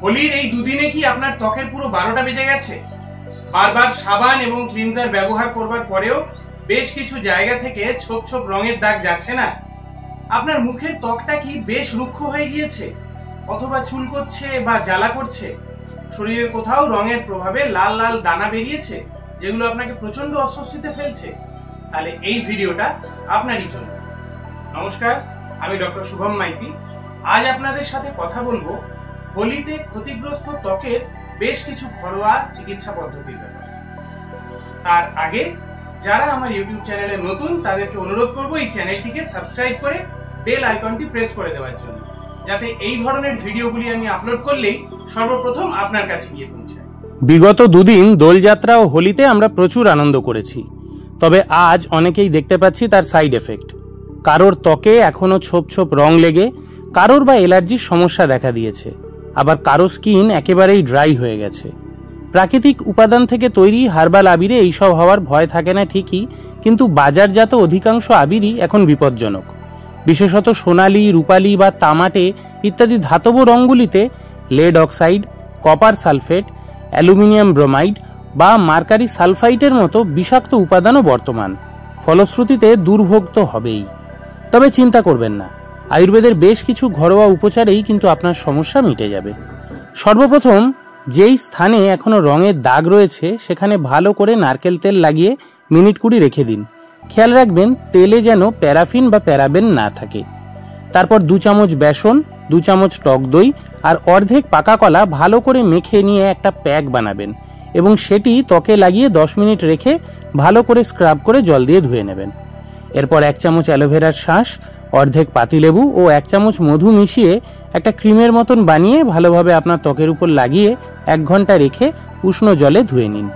হোলির এই দুদিনে কি আপনার ত্বকের পুরো 12টা বেজে গেছে? বারবার সাবান এবং ক্লিনজার ব্যবহার করবার পরেও বেশ কিছু জায়গা থেকে ছোপ ছোপ রঙের দাগ যাচ্ছে না? আপনার মুখের ত্বকটা কি বেশ রুক্ষ হয়ে গিয়েছে, অথবা চুলকোচ্ছে বা জ্বালা করছে? শরীরের কোথাও রঙের প্রভাবে লাল লাল দানা বেরিয়েছে, যেগুলো আপনাকে প্রচন্ড অস্বস্তিতে ফেলছে? তাহলে এই ভিডিওটা আপনারই জন্য। নমস্কার, আমি ডক্টর শুভম মাইতি। আজ আপনাদের সাথে কথা বলবো হোলিতে ক্ষতিগ্রস্ত ত্বকের বেশ কিছু ঘরোয়া চিকিৎসা পদ্ধতির ব্যাপারে। তার আগে যারা আমার ইউটিউব চ্যানেলে নতুন, তাদেরকে অনুরোধ করব এই চ্যানেলটিকে সাবস্ক্রাইব করে বেল আইকনটি প্রেস করে দেওয়ার জন্য, যাতে এই ধরনের ভিডিওগুলি আমি আপলোড করলেই সর্বপ্রথম আপনার কাছে গিয়ে পৌঁছায়। বিগত দুদিন দোলযাত্রা ও হোলিতে আমরা প্রচুর আনন্দ করেছি, তবে আজ অনেকেই দেখতে পাচ্ছি তার সাইড এফেক্ট। কারোর ত্বকে এখনো ছোপ ছোপ রং লেগে, কারোর বা অ্যালার্জির সমস্যা দেখা দিয়েছে, আবার কারো স্কিন একেবারেই ড্রাই হয়ে গেছে। প্রাকৃতিক উপাদান থেকে তৈরি হার্বাল আবিরে এইসব হওয়ার ভয় থাকে না ঠিকই, কিন্তু বাজারজাত অধিকাংশ আবিরই এখন বিপজ্জনক। বিশেষত সোনালি, রূপালি বা তামাটে ইত্যাদি ধাতব রঙগুলিতে lead oxide, copper sulphate, aluminium bromide বা মার্কারি সালফাইটের মতো বিষাক্ত উপাদানও বর্তমান। ফলশ্রুতিতে দুর্ভোগ তো হবেই। তবে চিন্তা করবেন না, আয়ুর্বেদের বেশ কিছু ঘরোয়া উপচারেই কিন্তু আপনার সমস্যা মিটে যাবে। সর্বপ্রথম যেই স্থানে এখনো রঙের দাগ রয়েছে সেখানে ভালো করে নারকেল তেল লাগিয়ে মিনিট 20 রেখে দিন। খেয়াল রাখবেন তেলে যেন প্যারাফিন বা প্যারাবেন না থাকে। তারপর 2 চামচ বেসন, 2 চামচ টক দই আর অর্ধেক পাকা কলা ভালো করে মেখে নিয়ে একটা প্যাক বানাবেন এবং সেটি ত্বকে লাগিয়ে 10 মিনিট রেখে ভালো করে স্ক্রাব করে জল দিয়ে ধুয়ে নেবেন। এরপর 1 চামচ অ্যালোভেরার শাঁস, অর্ধেক পাতিলেবু ও 1 চামচ মধু মিশিয়ে একটা ক্রিমের মতন বানিয়ে ভালোভাবে আপনার ত্বকের উপর লাগিয়ে 1 ঘন্টা রেখে উষ্ণ জলে ধুয়ে নিন।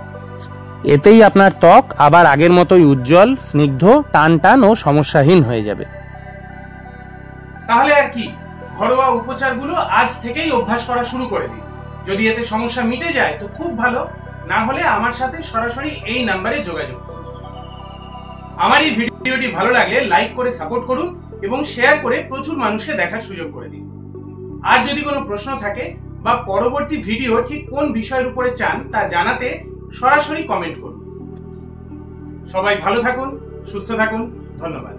এতেই আপনার ত্বক আবার আগের মতোই উজ্জ্বল, স্নিগ্ধ, টান টান ও সমস্যাহীন হয়ে যাবে। তাহলে আর কি, ঘরোয়া উপচারগুলো আজ থেকেই অভ্যাস করা শুরু করে দিন। যদি এতে সমস্যা মিটে যায় তো খুব ভালো, না হলে আমার সাথে সরাসরি এই নাম্বারে যোগাযোগ করুন। আমার এই ভিডিওটি ভালো লাগলে লাইক করে সাপোর্ট করুন এবং শেয়ার করে প্রচুর মানুষকে দেখার সুযোগ করে দিন। আর যদি কোনো প্রশ্ন থাকে বা পরবর্তী ভিডিও ঠিক কোন বিষয়ের উপরে চান তা জানাতে সরাসরি কমেন্ট করুন। সবাই ভালো থাকুন, সুস্থ থাকুন, ধন্যবাদ।